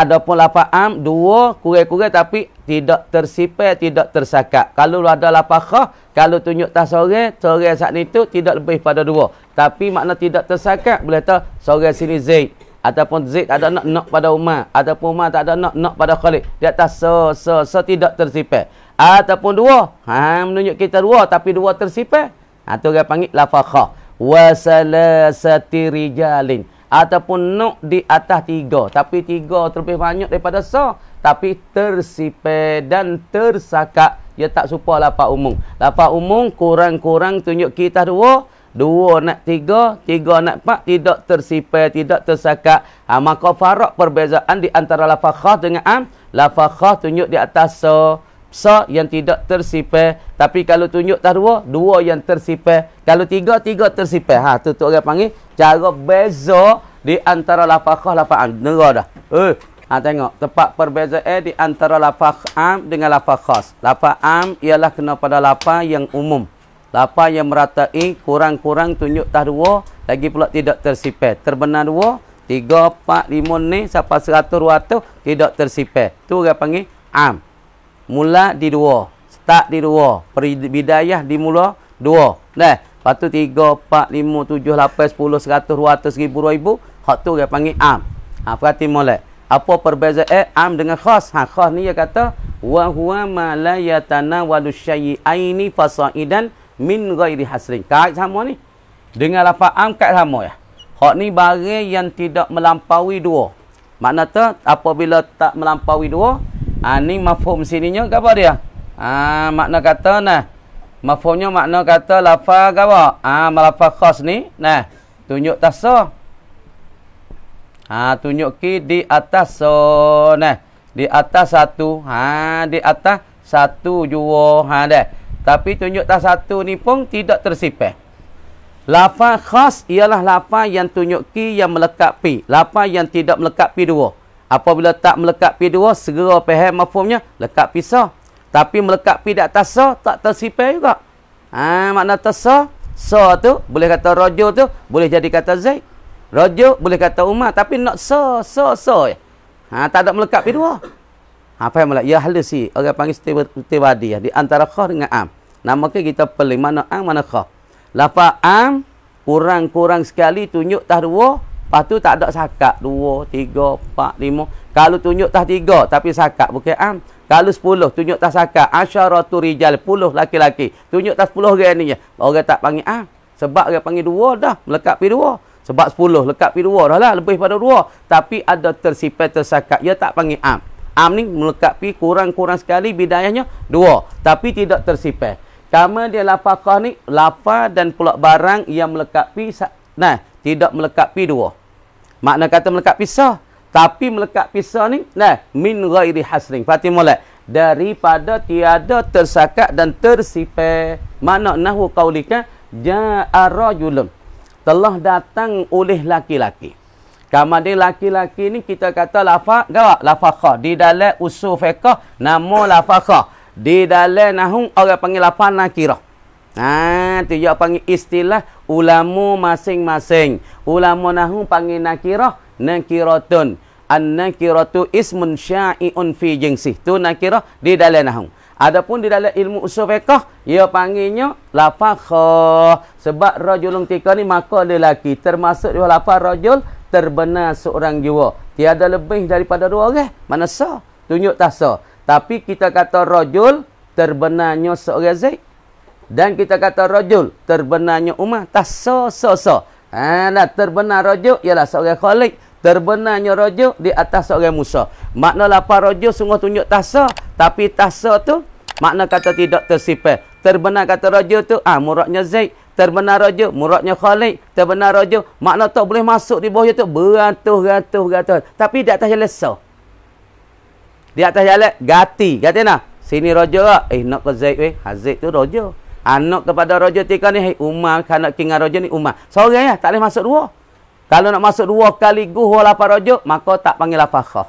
Adapun lapan am, dua kurang-kurang tapi tidak tersipai, tidak tersakat. Kalau ada lapan khas, kalau tunjuk tas sore saat itu tidak lebih pada dua. Tapi makna tidak tersakat, boleh tahu sore sini Zaid. Ataupun Zaid ada nak pada Umar. Ataupun Umar tak ada nak pada Khalid. Di atas so tidak tersipai. Ataupun dua. Menunjuk kita dua tapi dua tersipai. Itu orang panggil lafakha. Wasalasati rijalin. Ataupun nak di atas tiga. Tapi tiga terlebih banyak daripada so. Tapi tersipai dan tersakat. Dia tak supa lapak umum. Lapak umum kurang-kurang tunjuk kita dua. Dua nak tiga. Tiga nak empat. Tidak tersipai. Tidak tersakat. Maka farak perbezaan di antara lafaz khas dengan am. Lafaz khas tunjuk di atas so. So yang tidak tersipai. Tapi kalau tunjuk tak dua. Dua yang tersipai. Kalau tiga. Tiga tersipai. Tu orang panggil. Cara beza di antara lafaz khas lafaz am. Dengar dah. Tengok. Tepat perbezaan di antara lafaz am dengan lafaz khas. Lafaz am ialah kena pada lafaz yang umum. Lafaz yang meratai kurang-kurang tunjuk tah dua. Lagi pula tidak tersipai. Terbenar dua. 3, 4, 5 ni. Sampai 100, 200. Tidak tersipai. Tu orang panggil am. Mula di dua. Start di dua. Bidayah di mula dua. Lepas tu 3, 4, 5, 7, 8, 10, 100, 200, 1000, 2000. Hak tu orang panggil am. Perhati molek. Apa perbezaan am dengan khas? Khas ni dia kata wa huwa ma la yatanawalu syai'aini fasaidan min ghairi hasrin. Kait sama ni. Dengan lafaz am kait sama ya. Hak ni barang yang tidak melampaui dua. Makna tu apabila tak melampaui dua, ni mafhum sininya apa dia? Makna kata nah. Mafhumnya makna kata lafaz apa? Lafaz khas ni nah tunjuk tasah. Tunjuk ki di atas so nah. Di atas satu. Di atas satu jua. Dah. Tapi tunjuk tas satu ni pun tidak tersipai. Lafaz khas ialah lafaz yang tunjuk ki yang melekat pi. Lafaz yang tidak melekat pi dua. Apabila tak melekat pi dua, segera faham mafhumnya lekat pisah. Tapi melekat pi di atas so tak tersipai juga. Makna tersa, so tu boleh kata rajul tu boleh jadi kata Zaid. Rajul boleh kata Umar tapi nak so ya. Tak ada melekat pi dua. Faham tak? Ya halus si orang panggil istibadi ya di antara khas dengan am. Nama kita pilih mana am mana khas. Lafaz am kurang-kurang sekali tunjuk tah dua, lepas tu tak ada sakat 2, 3, 4, 5. Kalau tunjuk tah 3 tapi sakat bukan am. Kalau 10 tunjuk tah sakat asyaratu rijal 10 laki-laki. Tunjuk tah 10 orang ni je. Orang tak panggil am. Sebab orang panggil 2 dah melekat pi 2. Sebab 10 lekat pi 2 dah lah lebih pada 2. Tapi ada tersipai tersakat. Dia tak panggil am. am ni melekapi kurang-kurang sekali bidayahnya 2, tapi tidak tersifat. Kama dia lafaz khas ni lafaz dan pula barang yang melekapi tidak melekapi 2. Makna kata melekat pisah, tapi melekat pisah ni min ghairi hasrin. Pati molek daripada tiada tersakat dan tersifat. Makna nahwu qaulika ja'a rajulun, telah datang oleh laki-laki. Kemudian laki-laki ni kita kata lafaz gawak, lafaz khas. Di dalam usul fiqh nama lafaz khas. Di dalam nahwu orang panggil lafaz nakirah. Tu dia panggil istilah ulama masing-masing. Ulama nahwu panggil nakirah, nakiratun. An-nakiratu ismun sya'i'un fi jinsi. Tu nakirah di dalam nahwu. Adapun di dalam ilmu usul fiqh, ia panggilnya lafaz khas. Sebab rajulun tika ni maka lelaki, termasuk dia lafaz rajul terbenar seorang jiwa. Tiada lebih daripada 2 orang. Mana sah? Tunjuk tak sah. Tapi kita kata rajul terbenarnya seorang Zaid. Dan kita kata rajul terbenarnya Umar. Tak sah. Terbenar rajul ialah seorang Khalid. Terbenarnya rajul di atas seorang Musa. Makna lafaz rajul sungguh tunjuk tak sah. Tapi tak sah tu makna kata tidak tersifat. Terbenar kata rajul tu muradnya Zaid. Terbenar rajul muradnya Khalid. Terbenar rajul makna tak boleh masuk di bawah tu beratus-ratus. Tapi di atas jalan sah. Di atas jalan gati nak. Sini rajul nak ke Zaid Zaid tu rajul. Anak kepada rajul tika ni Umar, kanak kingan rajul ni Umar. Seorang tak boleh masuk 2. Kalau nak masuk 2 kali guh lafaz rajul, maka tak panggil lafaz khas.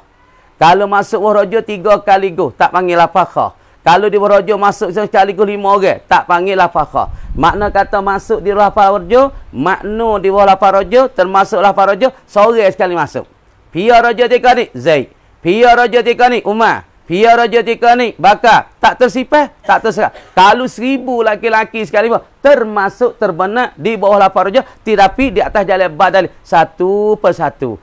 Kalau masuk rajul 3 kali guh, tak panggil lafaz khas. Kalau di rajul masuk sekaligus 5 orang, tak panggil lafaz khas. Makna kata masuk di lafaz rajul, makna di lafaz rajul termasuk lafaz rajul seorang sekali masuk. Pia rajul tika ni Zaid. Pia rajul tika ni Umar. Pia rajul tika ni Bakar. Tak tersifat, tak tersekat. Kalau 1000 laki-laki sekali termasuk terbenar di bawah lafaz rajul, tetapi di atas jalan badal satu persatu.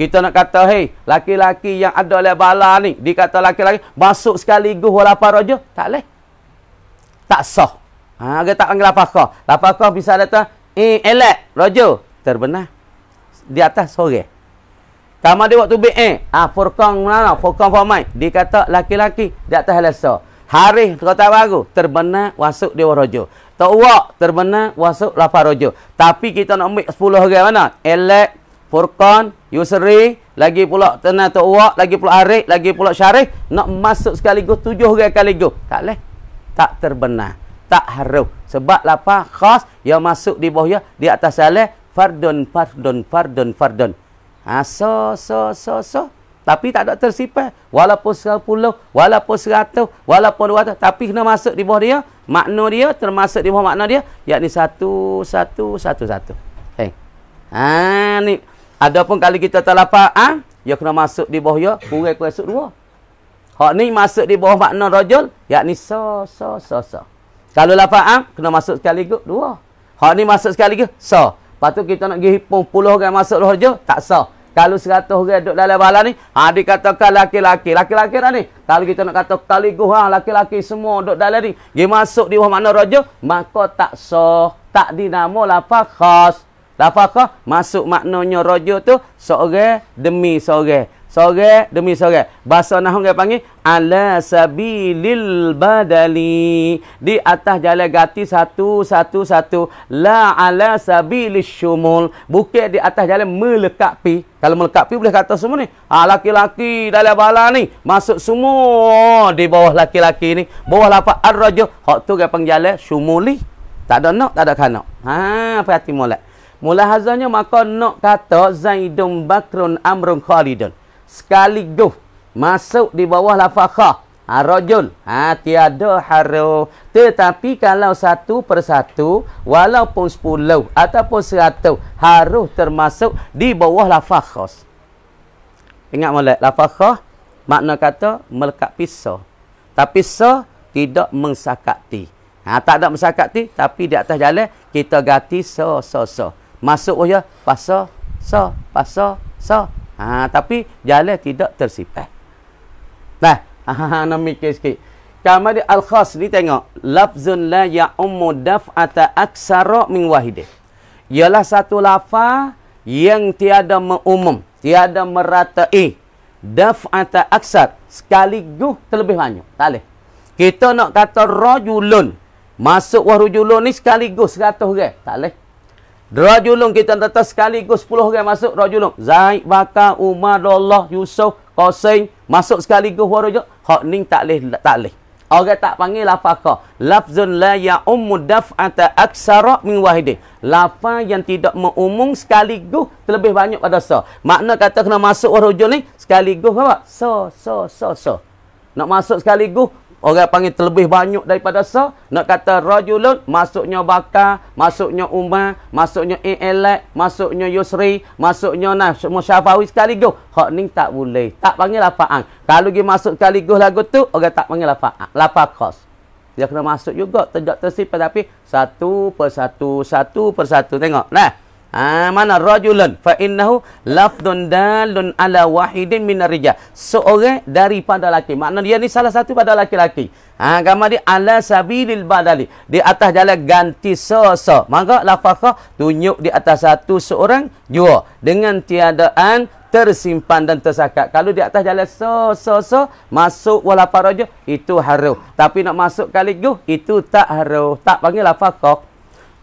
Kita nak kata laki-laki yang ada oleh bala ni, dikata laki-laki masuk sekaligus lafaz rajul, tak boleh. Tak sah. Dia tak panggil lafaz khas. Lafaz khas bisa datang elak rajul terbenar di atas seorang. Sama dia waktu Furqan mana? Furqan Famai. Dikata laki-laki di atas halasa. Harith kota baru terbenar masuk dia rajul. Tawak terbenar masuk lafaz rajul. Tapi kita nak ambil 10 orang mana? Elak, Furqan, Yusri, lagi pula Tana Tawak, lagi pula Harith, lagi pula Syarif, nak masuk sekaligus 7 orang sekaligus. Tak boleh. Tak terbenar. Tak harus. Sebab lafaz khas yang masuk di bawah di atas salah fardun. Tapi tak ada tersifat. Walaupun 10, walaupun 100, walaupun 200. Tapi kena masuk di bawah dia. Makna dia termasuk di bawah makna dia. Yakni 1. Ni. Adapun kali kita terlafaz dia kena masuk di bawah dia. Kurang masuk 2. Hak ni masuk di bawah makna rajul. Yakni so. Kalau lafaz kena masuk sekaligus 2. Hak ni masuk sekaligus so. Lepas tu kita nak pergi hipung 10 orang masuk rajul. Tak sah. Kalau 100 orang duduk dalam bala ni, dikatakan laki-laki. Laki-laki dah ni. Kalau kita nak kata sekaligus, laki-laki semua duduk dalam ni, dia masuk di bawah makna rajul, maka tak sah. Tak dinamo lafaz khas. Lafaz khas masuk maknanya rajul tu seorang demi seorang. Seorang demi seorang. Bahasa nahwu dia panggil ala sabilil badali. Di atas jalan gati satu. La ala sabilis syumul. Bukan di atas jalan melekapi. Kalau melekapi boleh kata semua ni. Laki-laki dalam bala ni masuk semua di bawah laki-laki ni. Bawah lafaz ar-rajul. Hak tu dia panggil jalan syumuli. Tak ada nak, tak ada kanak. Perhati molek. Mulahazanya maka nak kata Zaidun Bakrun Amrun Khalidun. Sekaligus masuk di bawah lafaz khas rajul, tiada haru. Tetapi kalau 1 persatu, walaupun 10 ataupun 100, harus termasuk di bawah lafaz khas. Ingat molek, lafaz khas makna kata melekat pisah. Tapi pisah tidak mensakati. Tak ada mensakati, tapi di atas jalan kita ganti so. Masuk pasa. Tapi jalan tidak tersifat. Nak mikir sikit. Kemudian al-khas ni tengok. Lafzun la ya'ummu daf'ata aksara min wahidin. Ialah satu lafaz yang tiada mengumum, tiada meratai. daf'ata aksar, sekaligus terlebih banyak. Tak boleh. Kita nak kata rajulun, masuk warujulun ni sekaligus 100 orang. Tak boleh. Rajulun kita kata sekaligus 10 orang masuk rajulun. Zaid, Bakar, Umar, Abdullah, Yusuf, Qasim masuk sekaligus warujulun. Hak ni tak boleh, tak boleh. Orang tak panggil lafaz. Lafzun la ya'ummu daf'ata aksara min wahidin. Lafaz yang tidak mengumum sekaligus terlebih banyak pada sa. Makna kata kena masuk warujul ni sekaligus apa? So. Nak masuk sekaligus orang panggil terlebih banyak daripada sa. Nak kata rajulun masuknya Bakar, masuknya Umar, masuknya Elak, masuknya Yusri, masuknya Syafawi sekaligus. Hak ni tak boleh. Tak panggil lafaz. Kalau dia masuk sekaligus lagu tu, orang tak panggil lafaz. Lafaz khas. Dia kena masuk juga. Tidak tersifat tapi satu persatu. Tengok. Nah. Mana rajulun fa innahu lafdun dalun ala wahidin minar rijal. Seorang daripada laki. Makna dia ni salah satu pada laki-laki. Gambar dia ala sabilil badali. Di atas jalan ganti so. Maka lafaz tunjuk di atas satu seorang jua dengan tiadaan tersimpan dan tersakat. Kalau di atas jalan so masuk walaupun raja itu haru. Tapi nak masuk kaligus itu tak haru. Tak panggil lafaz.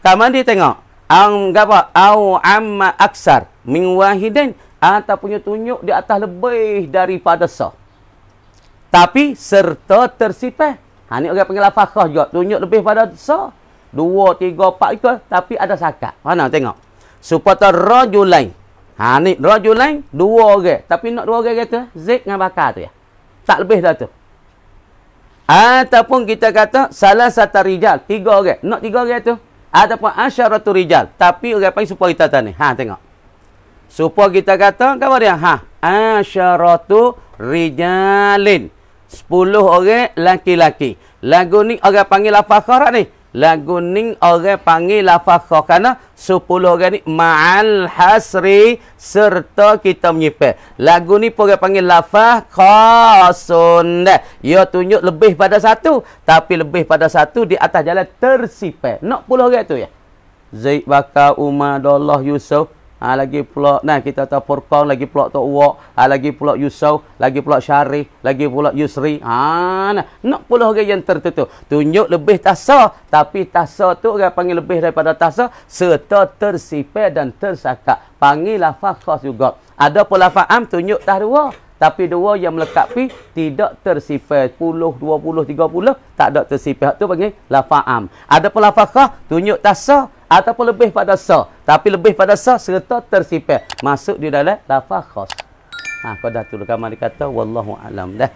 Kamu dia tengok. Au amma aksar min wahidin, ataupun tunjuk di atas lebih daripada sa. Tapi serta tersifat. Ni orang panggil lafaz juga. Tunjuk lebih pada sa. 2, 3, 4 itu tapi ada sakat. Mana tengok. Supaya rajulain. Ni rajulain 2 orang. Tapi nak 2 orang kata Zaid dengan Bakar tu ya. Tak lebih dah tu. Ataupun kita kata salah satu rijal 3 orang. Nak 3 orang tu. Ataupun asyaratu rijal. Tapi orang panggil supaya kita tanya. Tengok. Supaya kita kata, apa dia? Asyaratu rijalin. 10 orang laki-laki. Lagu ni orang panggil lafaz kharak ni. Lagu ni orang panggil lafaz kharak. Kerana 10 orang ni ma'al hasri serta kita menyipir. Lagu ni orang panggil lafaz khasun. Ia tunjuk lebih pada satu. Tapi lebih pada satu di atas jalan tersipir. Nak 10 orang tu ya. Zaid, Bakar, Umar, Abdullah, Yusuf. Lagi pula, kita tahu Furqan, lagi pula Tok Wak, lagi pula Yusuf, lagi pula Syarif, lagi pula Yusri. Nak pula orang yang tertutup. Tunjuk lebih tasa, tapi tasa tu orang panggil lebih daripada tasa, serta tersipir dan tersakak. Panggil lafaz khas juga. Ada pula lafaz am tunjuk tak 2. Tapi 2 yang melengkapi tidak tersifat 10, 20, 30 tak ada tersifat. Tu panggil lafaz am. Ada pula lafaz khas tunjuk tasa ataupun lebih pada sa. Tapi lebih pada sa serta tersifat. Masuk di dalam lafaz khas. Pada tu gambar dikata wallahu alam dah.